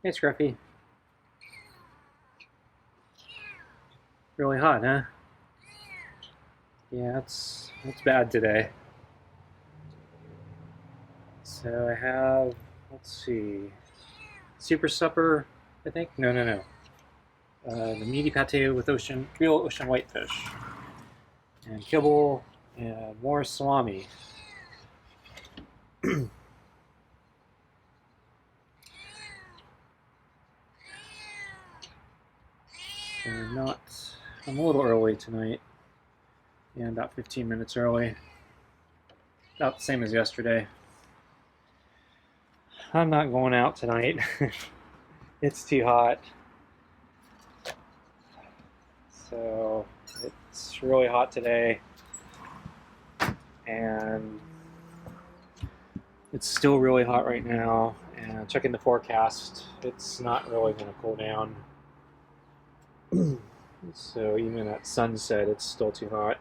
Hey, Scruffy. Really hot, huh? Yeah, it's bad today. So I have, let's see, super supper, I think. No. The meaty pate with real ocean whitefish, and kibble, and more salami. And not, I'm a little early tonight. Yeah, about 15 minutes early. About the same as yesterday. I'm not going out tonight. It's too hot. So it's really hot today, and it's still really hot right now. And checking the forecast, it's not really going to cool down. So even at sunset, it's still too hot.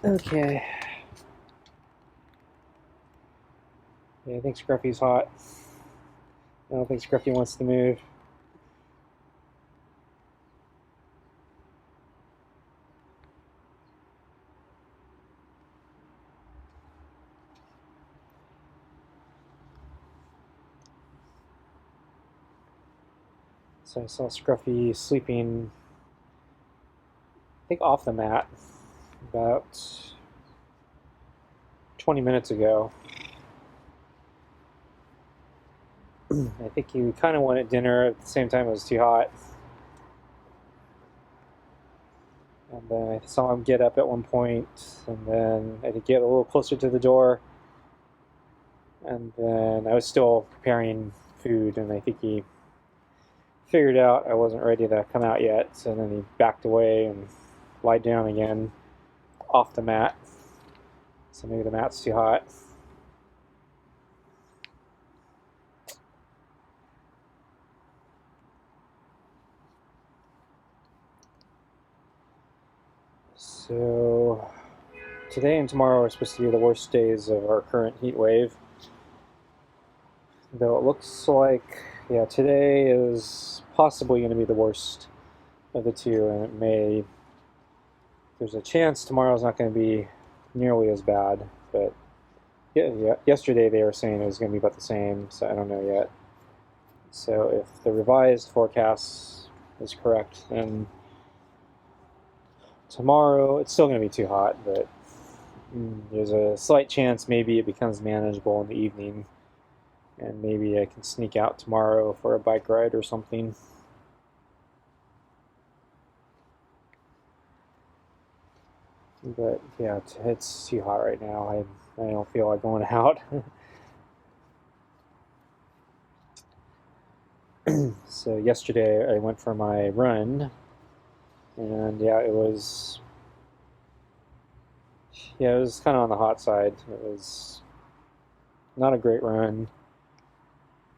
Okay. Yeah, I think Scruffy's hot. I don't think Scruffy wants to move. So I saw Scruffy sleeping, I think, off the mat about 20 minutes ago. I think he kind of wanted dinner at the same time it was too hot. And then I saw him get up at one point, and then I had to get a little closer to the door. And then I was still preparing food, and I think he figured out I wasn't ready to come out yet. So then he backed away and lied down again off the mat. So maybe the mat's too hot. So today and tomorrow are supposed to be the worst days of our current heat wave. Though it looks like, yeah, today is possibly going to be the worst of the two, and there's a chance tomorrow's not going to be nearly as bad, but yesterday they were saying it was going to be about the same, so I don't know yet. So if the revised forecast is correct, then tomorrow it's still going to be too hot, but there's a slight chance maybe it becomes manageable in the evening, and maybe I can sneak out tomorrow for a bike ride or something. But yeah, it's too hot right now. I don't feel like going out. So yesterday I went for my run, and it was kind of on the hot side. It was not a great run.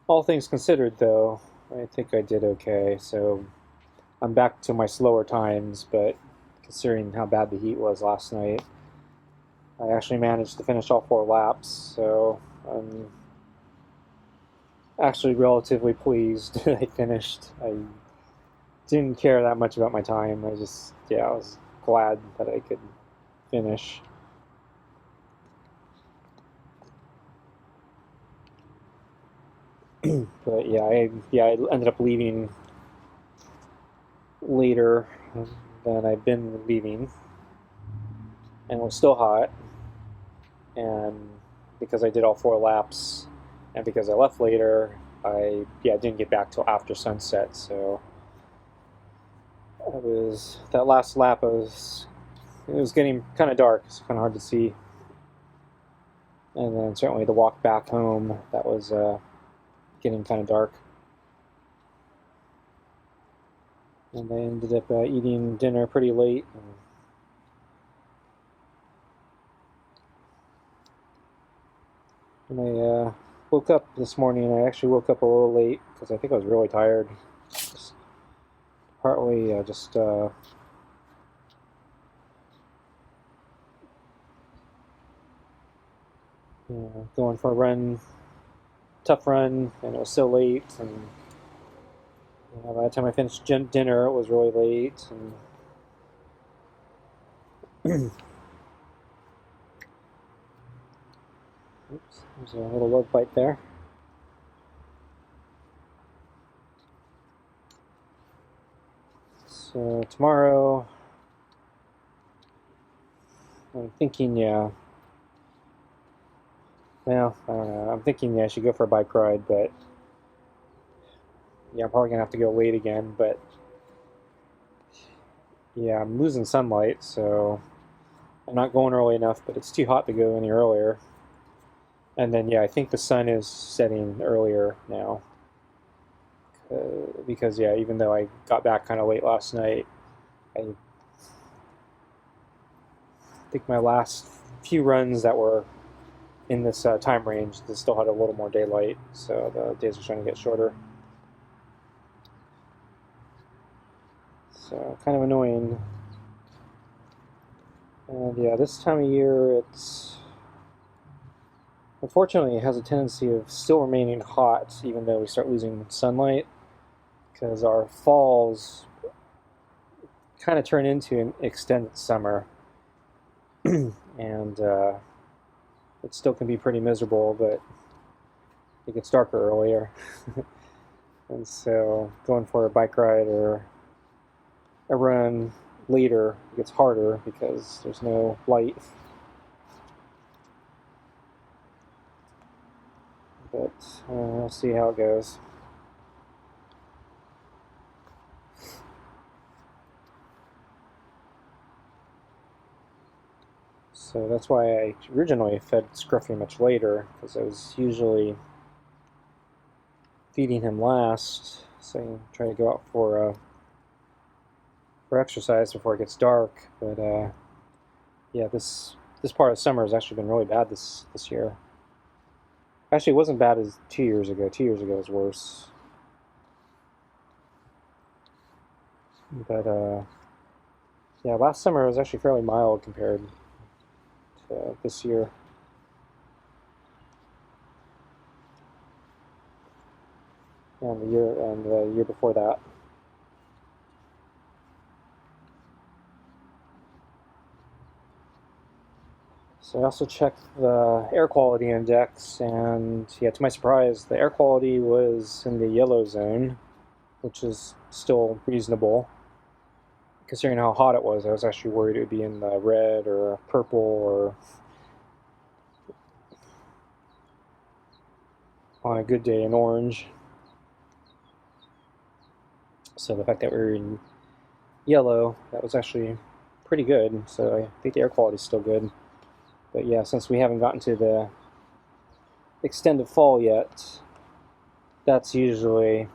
All things considered, though, I think I did okay. So I'm back to my slower times, but considering how bad the heat was last night, I actually managed to finish all 4 laps. So I'm actually relatively pleased I finished. I didn't care that much about my time. I was glad that I could finish. But I ended up leaving later than I've been leaving, and it was still hot. And because I did all 4 laps, and because I left later, I didn't get back till after sunset. So that last lap. It was getting kind of dark. It's kind of hard to see. And then certainly the walk back home, that was getting kind of dark. And I ended up eating dinner pretty late. And I woke up this morning. I actually woke up a little late because I think I was really tired. Just partly going for a run, tough run, and it was so late. And by the time I finished dinner, it was really late. And oops, there's a little love bite there. So tomorrow, I'm thinking, yeah. Well, I don't know. I'm thinking, yeah, I should go for a bike ride, but yeah, I'm probably gonna have to go late again. But yeah, I'm losing sunlight, so I'm not going early enough. But it's too hot to go any earlier. And then, yeah, I think the sun is setting earlier now. Because, yeah, even though I got back kind of late last night, I think my last few runs that were in this time range, they still had a little more daylight, so the days are starting to get shorter. So, kind of annoying. And, yeah, this time of year, it's... Unfortunately, it has a tendency of still remaining hot, even though we start losing sunlight, because our falls kind of turn into an extended summer. And it still can be pretty miserable, but it gets darker earlier. And so going for a bike ride or a run later gets harder because there's no light. But we'll see how it goes. So that's why I originally fed Scruffy much later, because I was usually feeding him last, so I try to go out for exercise before it gets dark. But yeah, this part of summer has actually been really bad this year. Actually, it wasn't bad as 2 years ago. 2 years ago was worse. But yeah, last summer was actually fairly mild compared to this year. And the year before that. So I also checked the air quality index, and yeah, to my surprise, the air quality was in the yellow zone, which is still reasonable. Considering how hot it was, I was actually worried it would be in the red or purple or on a good day in orange. So the fact that we were in yellow, that was actually pretty good. So I think the air quality is still good. But yeah, since we haven't gotten to the extended fall yet, that's usually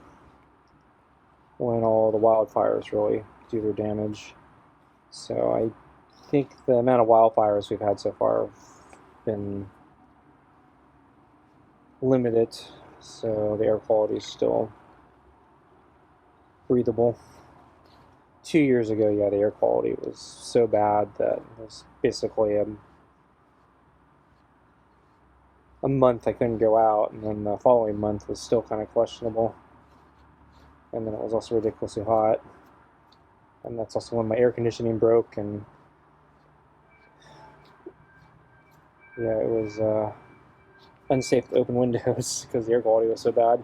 when all the wildfires really do their damage. So I think the amount of wildfires we've had so far have been limited, so the air quality is still breathable. 2 years ago, yeah, the air quality was so bad that it was basically a month I couldn't go out, and then the following month was still kind of questionable. And then it was also ridiculously hot. And that's also when my air conditioning broke, and yeah, it was unsafe to open windows because the air quality was so bad.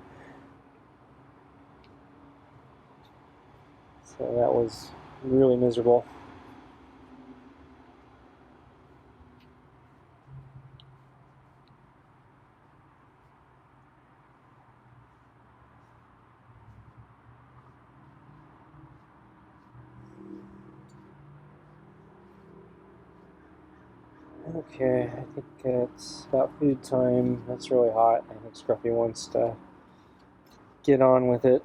So that was really miserable. Okay, I think it's about food time. It's really hot. I think Scruffy wants to get on with it.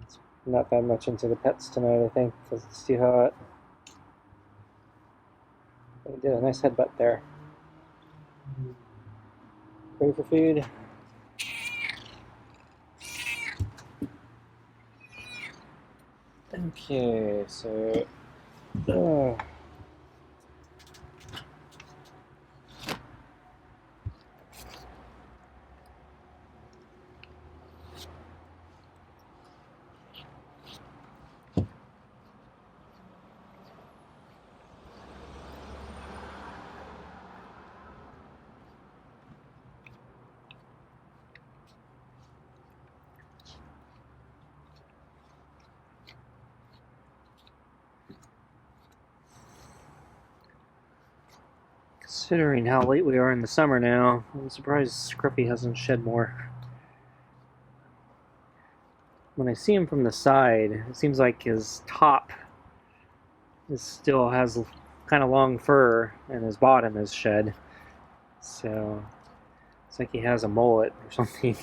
It's not that much into the pets tonight, I think, because it's too hot. But he did a nice headbutt there. Ready for food? Okay, so Considering how late we are in the summer now, I'm surprised Scruffy hasn't shed more. When I see him from the side, it seems like his top still has kind of long fur and his bottom is shed. So it's like he has a mullet or something.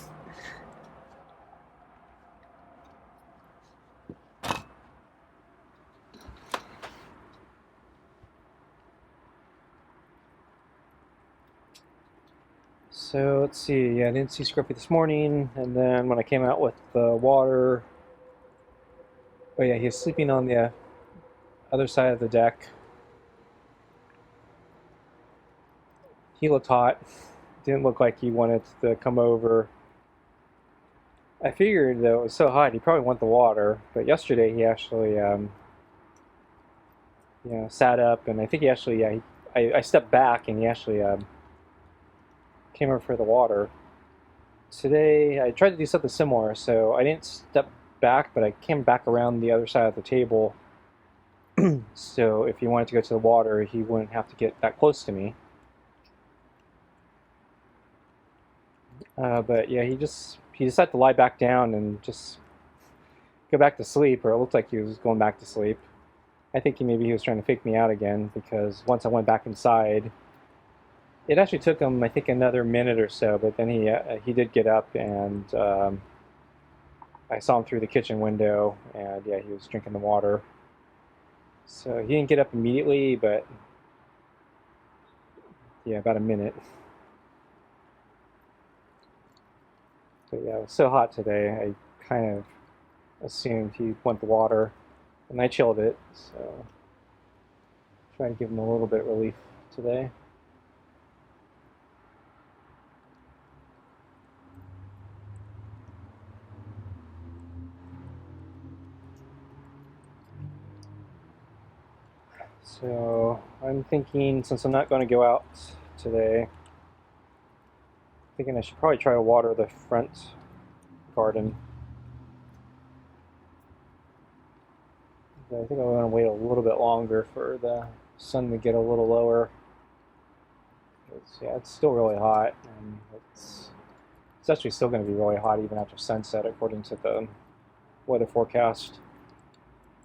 So let's see. Yeah, I didn't see Scruffy this morning, and then when I came out with the water, oh yeah, he was sleeping on the other side of the deck. He looked hot. Didn't look like he wanted to come over. I figured though it was so hot, he probably wanted the water. But yesterday he actually, sat up, and I think he actually, I stepped back, and he actually came over for the water. Today I tried to do something similar, so I didn't step back, but I came back around the other side of the table. So if he wanted to go to the water, he wouldn't have to get that close to me. But yeah, he decided to lie back down and just go back to sleep, or it looked like he was going back to sleep. I think maybe he was trying to fake me out again, because once I went back inside, it actually took him, I think, another minute or so, but then he did get up, and I saw him through the kitchen window, and yeah, he was drinking the water. So he didn't get up immediately, but yeah, about a minute. But yeah, it was so hot today, I kind of assumed he'd want the water, and I chilled it, so trying to give him a little bit of relief today. So I'm thinking, since I'm not going to go out today, I'm thinking I should probably try to water the front garden. But I think I'm going to wait a little bit longer for the sun to get a little lower. Yeah, it's still really hot, and it's actually still going to be really hot even after sunset, according to the weather forecast.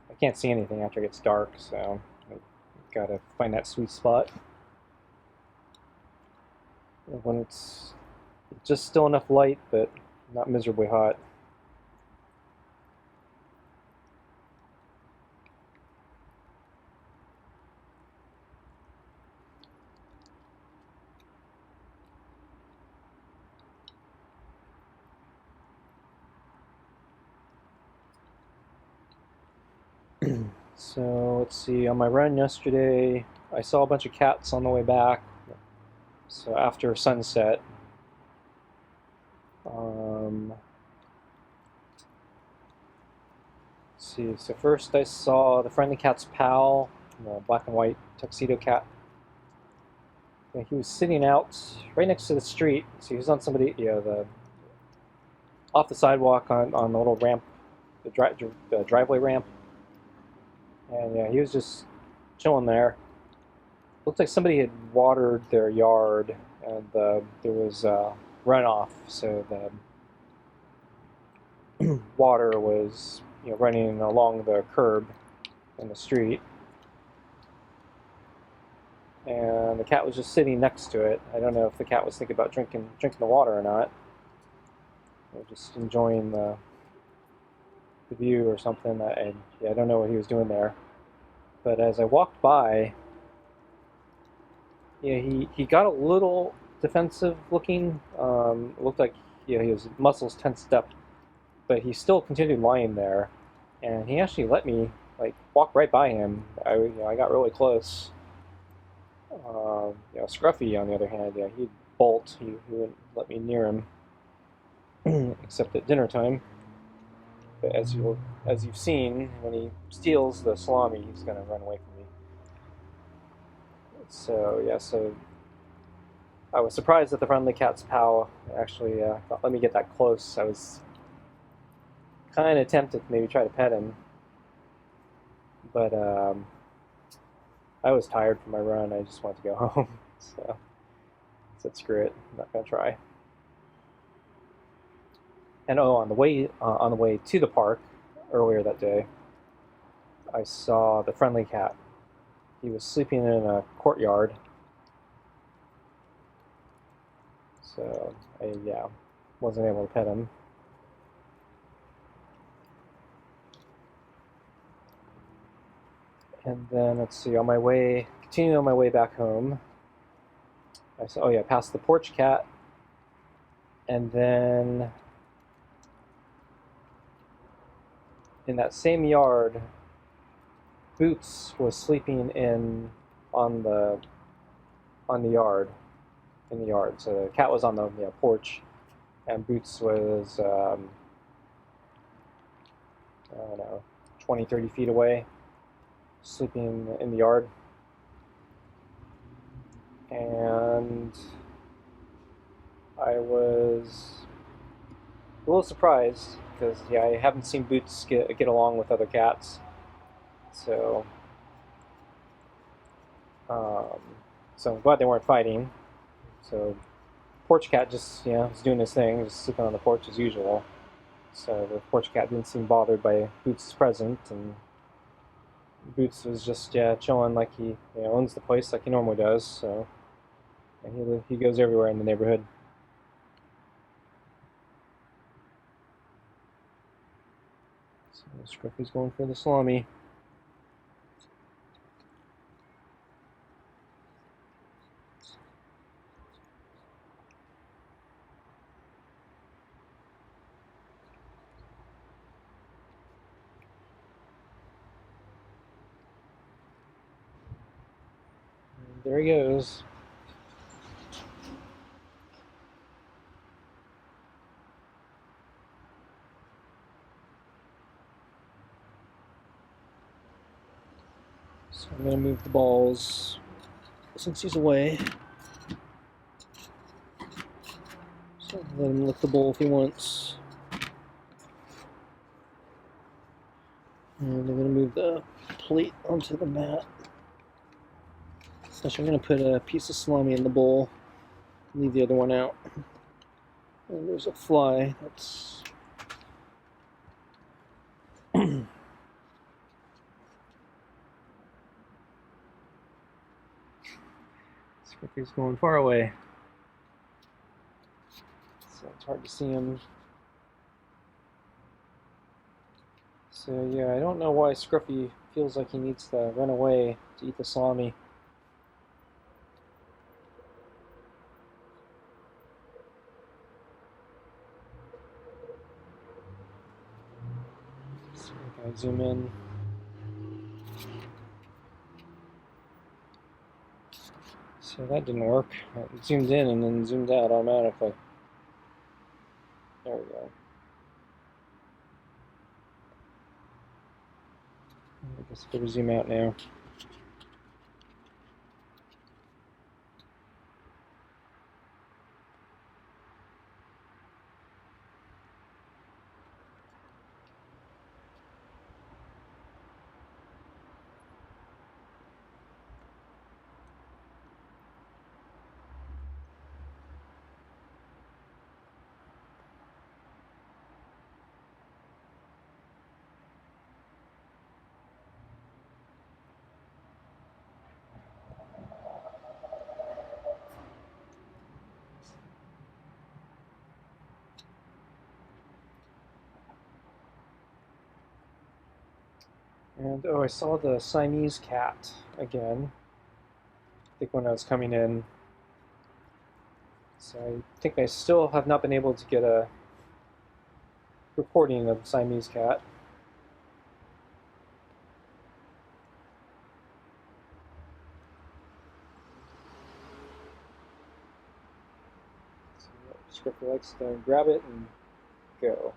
I can't see anything after it gets dark, so I gotta find that sweet spot when it's just still enough light but not miserably hot. So let's see, on my run yesterday, I saw a bunch of cats on the way back. So after sunset, let's see. So first I saw the friendly cat's pal, the black and white tuxedo cat. And he was sitting out right next to the street. So he was on off the sidewalk on the little ramp, the driveway ramp. And yeah, he was just chilling there. Looked like somebody had watered their yard, and there was runoff, so the water was running along the curb in the street, and the cat was just sitting next to it. I don't know if the cat was thinking about drinking the water or not, or just enjoying the view or something. I don't know what he was doing there. But as I walked by, he got a little defensive looking. It looked like his muscles tensed up, but he still continued lying there, and he actually let me walk right by him. I got really close. Scruffy, on the other hand, he'd bolt. He wouldn't let me near him, except at dinner time. But as you've seen, when he steals the salami, he's going to run away from me. So I was surprised that the friendly cat's pal actually let me get that close. I was kind of tempted to maybe try to pet him, but I was tired from my run. I just wanted to go home. So I said, screw it, I'm not gonna try. And oh, on the way to the park earlier that day, I saw the friendly cat. He was sleeping in a courtyard. So I wasn't able to pet him. And then let's see, continuing on my way back home, I saw past the porch cat, and then in that same yard, Boots was sleeping on the yard in the yard. So the cat was on the porch, and Boots was I don't know, 20, 30 feet away, sleeping in the yard. And I was a little surprised because I haven't seen Boots get along with other cats. So so I'm glad they weren't fighting. So porch cat just was doing his thing, just sleeping on the porch as usual. So the porch cat didn't seem bothered by Boots' presence, and Boots was just chilling like he owns the place like he normally does. So he goes everywhere in the neighborhood. So Scruffy's going for the salami. And there he goes. So I'm going to move the balls since he's away. So let him lick the bowl if he wants. And I'm going to move the plate onto the mat. Actually, I'm going to put a piece of salami in the bowl. Leave the other one out. And there's a fly that's... Scruffy's going far away. So it's hard to see him. So I don't know why Scruffy feels like he needs to run away to eat the salami. So I zoom in. So that didn't work. It zoomed in and then zoomed out automatically. There we go. I guess I better zoom out now. And I saw the Siamese cat again. I think when I was coming in. So I think I still have not been able to get a recording of the Siamese cat. So Scruffy likes to grab it and go.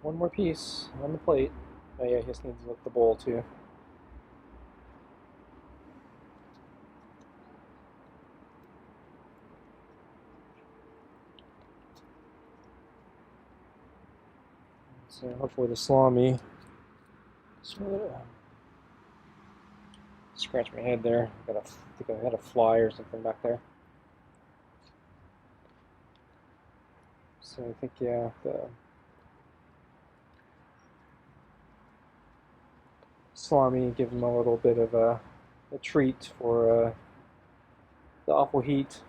one more piece on the plate. Oh yeah, he just needs to lick the bowl too. So hopefully the salami. Scratch my head there. I think I had a fly or something back there. So I think, yeah, the salami give him a little bit of a treat for the awful heat.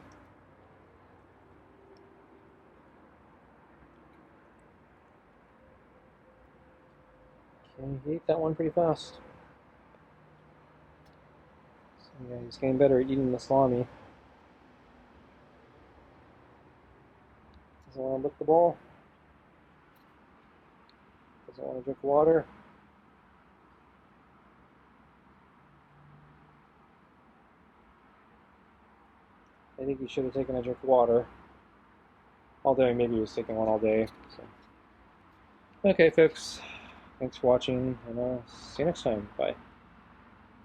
Okay, he ate that one pretty fast. So yeah, he's getting better at eating the salami. Doesn't want to lick the bowl. Doesn't want to drink water. I think he should have taken a drink of water. Although maybe he was taking one all day. So. Okay, folks. Thanks for watching, and I'll see you next time. Bye.